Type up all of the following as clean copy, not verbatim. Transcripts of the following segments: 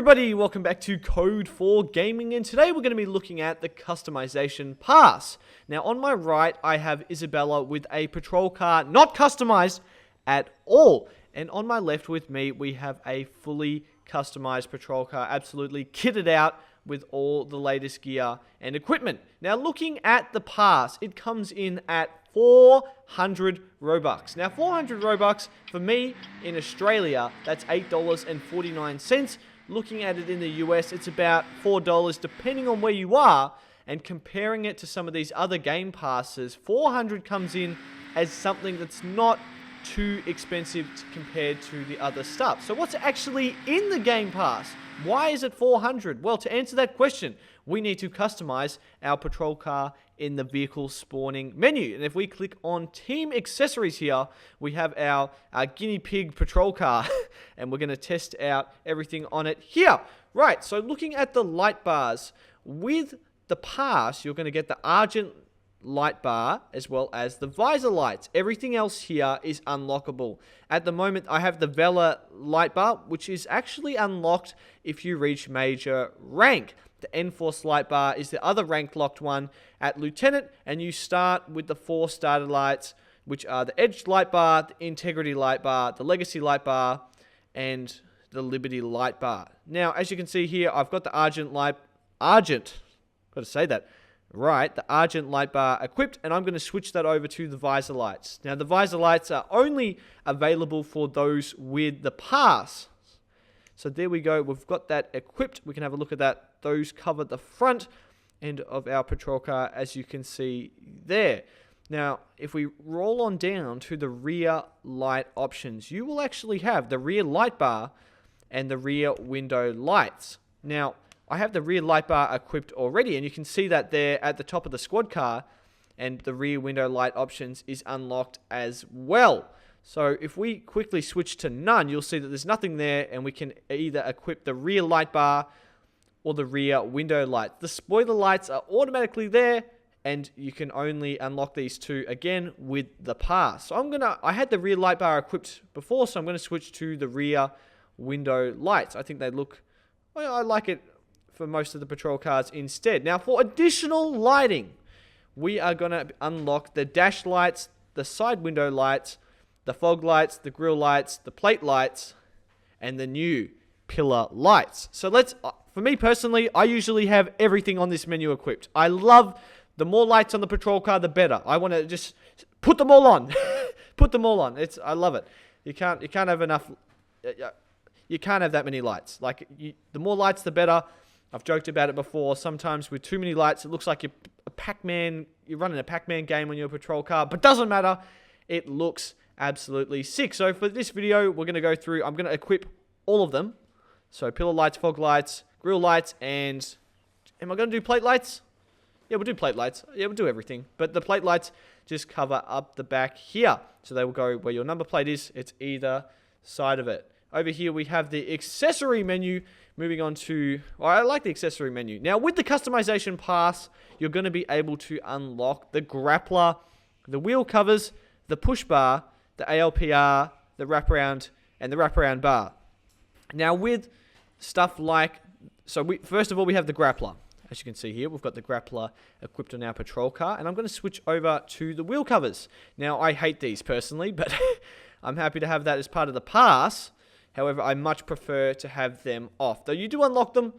everybody, welcome back to Code for Gaming, and today we're going to be looking at the customization pass. Now on my right I have Isabella with a patrol car not customized at all, and on my left with me we have a fully customized patrol car, absolutely kitted out with all the latest gear and equipment. Now looking at the pass, it comes in at 400 Robux. Now 400 Robux for me in Australia, that's $8.49. Looking at it in the US, it's about $4 depending on where you are. And comparing it to some of these other game passes, 400 comes in as something that's not too expensive compared to the other stuff. So what's actually in the game pass? Why is it 400? Well, to answer that question, we need to customize our patrol car in the vehicle spawning menu. And if we click on team accessories here, we have our guinea pig patrol car and we're going to test out everything on it here. Right, so looking at the light bars, with the pass, you're going to get the Argent light bar as well as the visor lights. Everything else here is unlockable. At the moment I have the Vela light bar, which is actually unlocked if you reach major rank. The Enforce light bar is the other rank locked one at Lieutenant, and you start with the 4 starter lights, which are the Edge light bar, the Integrity light bar, the Legacy light bar, and the Liberty light bar. Now as you can see here, I've got the Argent light bar equipped, and I'm going to switch that over to the visor lights. Now the visor lights are only available for those with the pass. So there we go, we've got that equipped. We can have a look at that. Those cover the front end of our patrol car, as you can see there. Now if we roll on down to the rear light options, you will actually have the rear light bar and the rear window lights. Now I have the rear light bar equipped already, and you can see that there at the top of the squad car, and the rear window light options is unlocked as well. So if we quickly switch to none, you'll see that there's nothing there, and we can either equip the rear light bar or the rear window light. The spoiler lights are automatically there, and you can only unlock these two again with the pass. So I had the rear light bar equipped before, so I'm going to switch to the rear window lights. I think they look, well, I like it for most of the patrol cars instead. Now for additional lighting, we are going to unlock the dash lights, the side window lights, the fog lights, the grille lights, the plate lights, and the new pillar lights. So for me personally, I usually have everything on this menu equipped. I love the more lights on the patrol car, the better. I want to just put them all on. Put them all on. I love it. You can't have enough. You can't have that many lights. The more lights, the better. I've joked about it before. Sometimes with too many lights, it looks like you're running a Pac-Man game on your patrol car, but doesn't matter. It looks absolutely sick. So for this video, we're going to go through, I'm going to equip all of them. So pillar lights, fog lights, grille lights, and am I going to do plate lights? Yeah, we'll do plate lights. Yeah, we'll do everything. But the plate lights just cover up the back here. So they will go where your number plate is. It's either side of it. Over here, we have the accessory menu. Moving on to, I like the accessory menu. Now, with the customization pass, you're going to be able to unlock the grappler, the wheel covers, the push bar, the ALPR, the wraparound, and the wraparound bar. Now, with stuff like, first of all, we have the grappler. As you can see here, we've got the grappler equipped on our patrol car, and I'm going to switch over to the wheel covers. Now, I hate these personally, but I'm happy to have that as part of the pass. However, I much prefer to have them off. Though you do unlock them.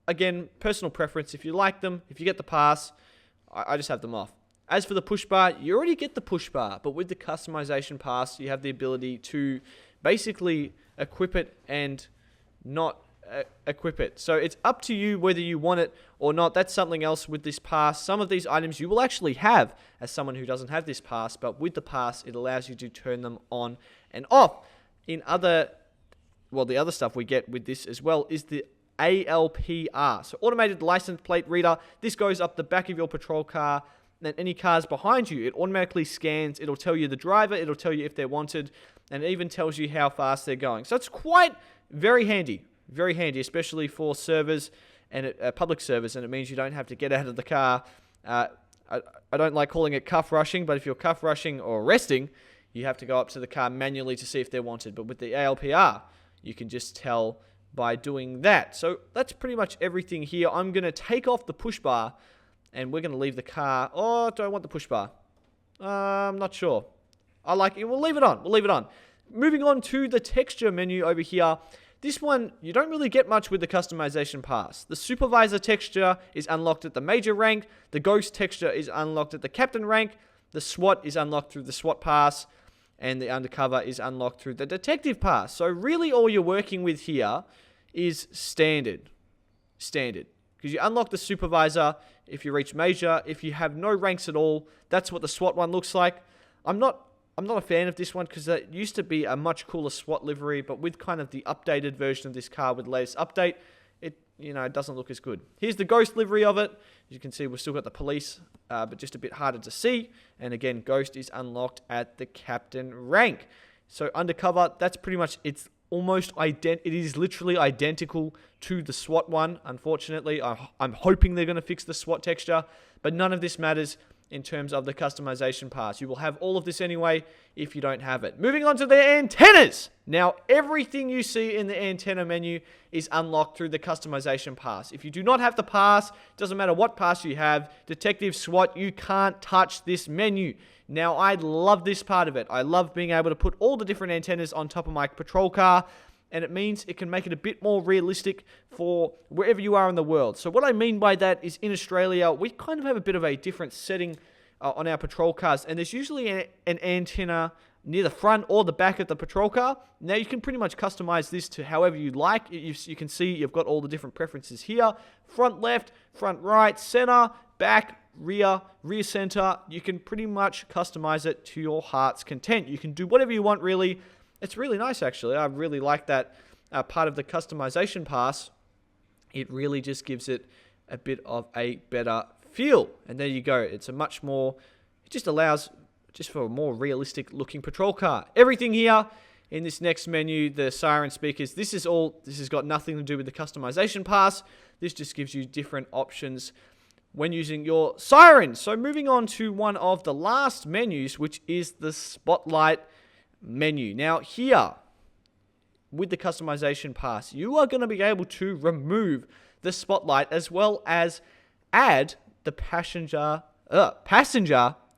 Again, personal preference. If you like them, if you get the pass, I just have them off. As for the push bar, you already get the push bar. But with the customization pass, you have the ability to basically equip it and not equip it. So it's up to you whether you want it or not. That's something else with this pass. Some of these items you will actually have as someone who doesn't have this pass. But with the pass, it allows you to turn them on and off. The other stuff we get with this as well is the ALPR. So automated license plate reader. This goes up the back of your patrol car, and any cars behind you, it automatically scans. It'll tell you the driver. It'll tell you if they're wanted, and it even tells you how fast they're going. So it's very handy, especially for servers and public servers, and it means you don't have to get out of the car. I don't like calling it cuff rushing, but if you're cuff rushing or resting, you have to go up to the car manually to see if they're wanted. But with the ALPR, you can just tell by doing that. So that's pretty much everything here. I'm going to take off the push bar and we're going to leave the car. Oh, do I want the push bar? I'm not sure. I like it. We'll leave it on. We'll leave it on. Moving on to the texture menu over here. This one, you don't really get much with the customization pass. The supervisor texture is unlocked at the major rank. The ghost texture is unlocked at the captain rank. The SWAT is unlocked through the SWAT pass. And the undercover is unlocked through the detective pass. So really all you're working with here is standard. Standard. Because you unlock the supervisor if you reach major. If you have no ranks at all, that's what the SWAT one looks like. I'm not a fan of this one because it used to be a much cooler SWAT livery, but with kind of the updated version of this car with the latest update, it doesn't look as good. Here's the ghost livery of it. As you can see, we've still got the police, but just a bit harder to see. And again, ghost is unlocked at the captain rank. So undercover, that's pretty much, it's almost it is literally identical to the SWAT one. Unfortunately, I'm hoping they're going to fix the SWAT texture, but none of this matters in terms of the customization pass. You will have all of this anyway if you don't have it. Moving on to the antennas. Now, everything you see in the antenna menu is unlocked through the customization pass. If you do not have the pass, doesn't matter what pass you have, Detective SWAT, you can't touch this menu. Now, I love this part of it. I love being able to put all the different antennas on top of my patrol car, and it means it can make it a bit more realistic for wherever you are in the world. So what I mean by that is in Australia, we kind of have a bit of a different setting on our patrol cars, and there's usually an antenna near the front or the back of the patrol car. Now you can pretty much customize this to however you like. You can see you've got all the different preferences here. Front left, front right, center, back, rear center. You can pretty much customize it to your heart's content. You can do whatever you want really. It's really nice, actually. I really like that part of the customization pass. It really just gives it a bit of a better feel. And there you go. It's a much more, it just allows just for a more realistic looking patrol car. Everything here in this next menu, the siren speakers, this has got nothing to do with the customization pass. This just gives you different options when using your siren. So moving on to one of the last menus, which is the spotlight menu. Now here, with the customization pass, you are going to be able to remove the spotlight as well as add the passenger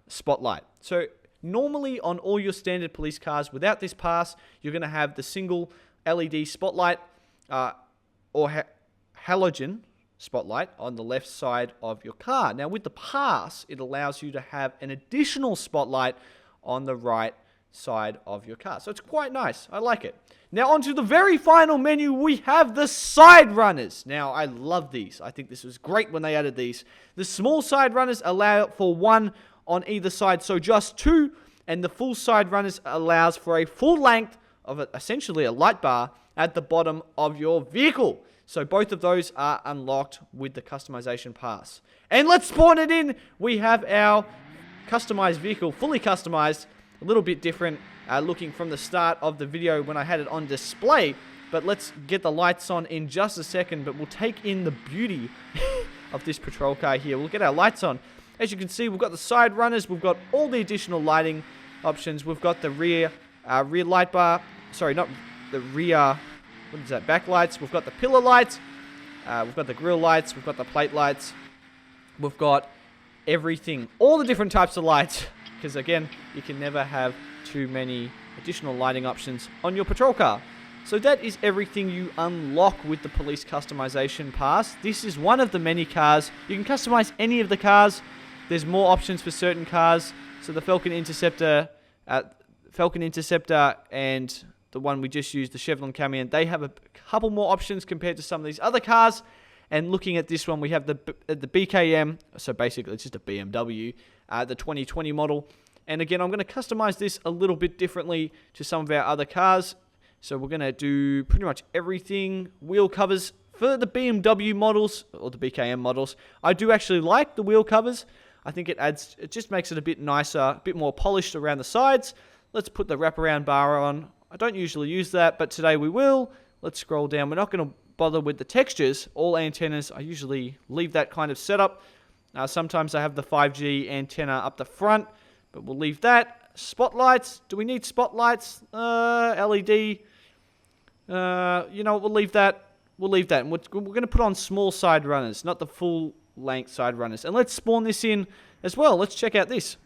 spotlight. So normally on all your standard police cars without this pass, you're going to have the single LED spotlight or halogen spotlight on the left side of your car. Now with the pass, it allows you to have an additional spotlight on the right side of your car. So it's quite nice. I like it. Now onto the very final menu, we have the side runners. Now I love these. I think this was great when they added these. The small side runners allow for one on either side, so just two, and the full side runners allows for a full length of essentially a light bar at the bottom of your vehicle. So both of those are unlocked with the customization pass. And let's spawn it in. We have our customized vehicle, fully customized, a little bit different looking from the start of the video when I had it on display. But let's get the lights on in just a second, but we'll take in the beauty of this patrol car here. We'll get our lights on. As you can see, we've got the side runners, we've got all the additional lighting options. We've got the rear light bar, sorry, not the rear, what is that, backlights. We've got the pillar lights, we've got the grille lights, we've got the plate lights. We've got everything, all the different types of lights, because again, you can never have too many additional lighting options on your patrol car. So that is everything you unlock with the police customization pass. This is one of the many cars. You can customize any of the cars. There's more options for certain cars. So the Falcon Interceptor and the one we just used, the Chevron Camion, they have a couple more options compared to some of these other cars. And looking at this one, we have the BKM, so basically it's just a BMW, the 2020 model. And again, I'm going to customize this a little bit differently to some of our other cars. So we're going to do pretty much everything. Wheel covers for the BMW models, or the BKM models. I do actually like the wheel covers. I think it just makes it a bit nicer, a bit more polished around the sides. Let's put the wraparound bar on. I don't usually use that, but today we will. Let's scroll down. We're not going to bother with the textures. All antennas, I usually leave that kind of setup. Sometimes I have the 5G antenna up the front, but we'll leave that. Spotlights. Do we need spotlights? LED. You know what? We'll leave that. we'll leave that. And we're going to put on small side runners, not the full length side runners. And let's spawn this in as well. Let's check out this.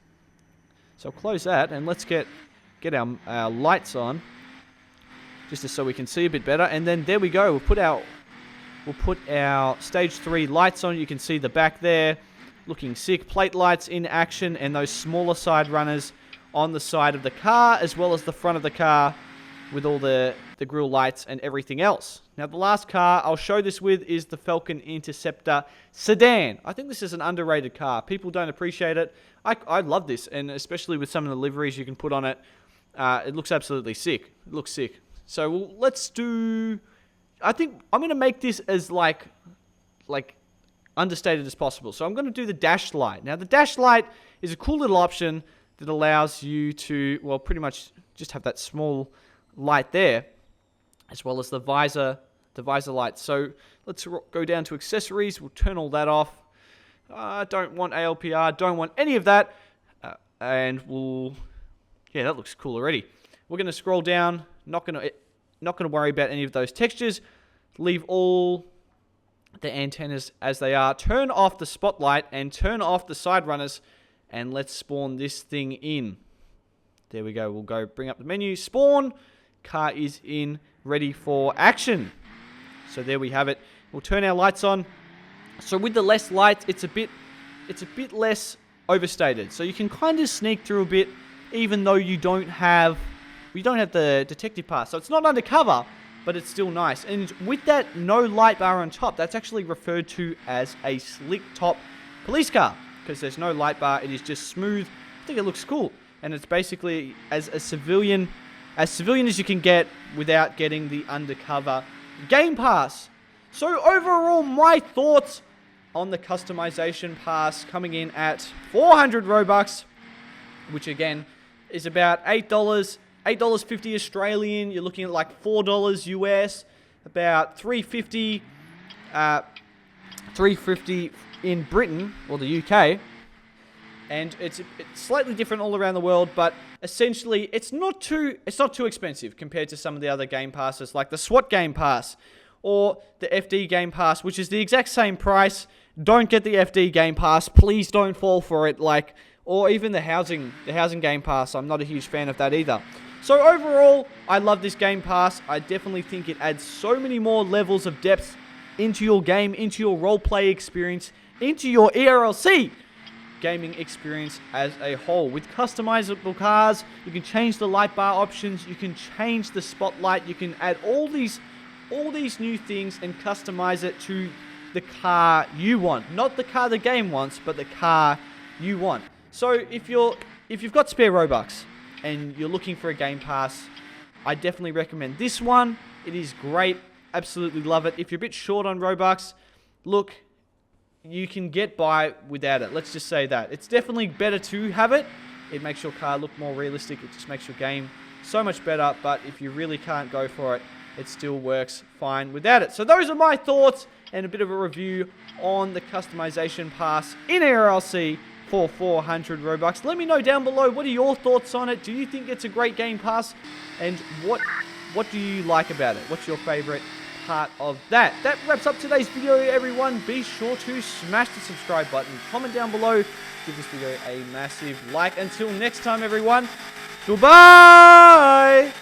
So I'll close that, and let's get our lights on, just so we can see a bit better. And then there we go. We'll put our stage 3 lights on. You can see the back there, looking sick. Plate lights in action, and those smaller side runners on the side of the car, as well as the front of the car, with all the grille lights and everything else. Now, the last car I'll show this with is the Falcon Interceptor Sedan. I think this is an underrated car. People don't appreciate it. I love this, and especially with some of the liveries you can put on it. It looks absolutely sick. It looks sick. So let's do... I think I'm going to make this as like understated as possible. So I'm going to do the dash light. Now, the dash light is a cool little option that allows you to, well, pretty much just have that small light there, as well as the visor light. So let's go down to accessories. We'll turn all that off. Don't want ALPR, don't want any of that. And yeah, that looks cool already. We're going to scroll down. Not going to worry about any of those textures. Leave all the antennas as they are. Turn off the spotlight and turn off the side runners. And let's spawn this thing in. There we go. We'll go bring up the menu. Spawn. Car is in, ready for action. So there we have it. We'll turn our lights on. So with the less lights, it's a bit less overstated. So you can kind of sneak through a bit, even though you don't have the detective pass. So it's not undercover, but it's still nice. And with that no light bar on top, that's actually referred to as a slick top police car, because there's no light bar. It is just smooth. I think it looks cool. And it's basically as civilian as you can get without getting the undercover game pass. So overall, my thoughts on the customization pass coming in at 400 Robux, which again is about $8.50 Australian. You're looking at like $4 US, about $3.50 in Britain or the UK. And it's slightly different all around the world, but essentially it's not too expensive compared to some of the other game passes, like the SWAT game pass or the FD game pass, which is the exact same price. Don't get the FD game pass, please don't fall for it. Or even the housing game pass. I'm not a huge fan of that either. So overall, I love this game pass. I definitely think it adds so many more levels of depth into your game, into your roleplay experience, into your ERLC gaming experience as a whole. With customizable cars, you can change the light bar options, you can change the spotlight, you can add all these new things and customize it to the car you want. Not the car the game wants, but the car you want. So if you've got spare Robux and you're looking for a game pass, I definitely recommend this one. It is great. Absolutely love it. If you're a bit short on Robux, look, you can get by without it. Let's just say that. It's definitely better to have it. It makes your car look more realistic. It just makes your game so much better. But if you really can't go for it, it still works fine without it. So those are my thoughts and a bit of a review on the customization pass in ERLC for 400 Robux. Let me know down below, what are your thoughts on it? Do you think it's a great game pass? And what do you like about it? What's your favorite part of that? That wraps up today's video, everyone. Be sure to smash the subscribe button, comment down below, give this video a massive like. Until next time, everyone, goodbye!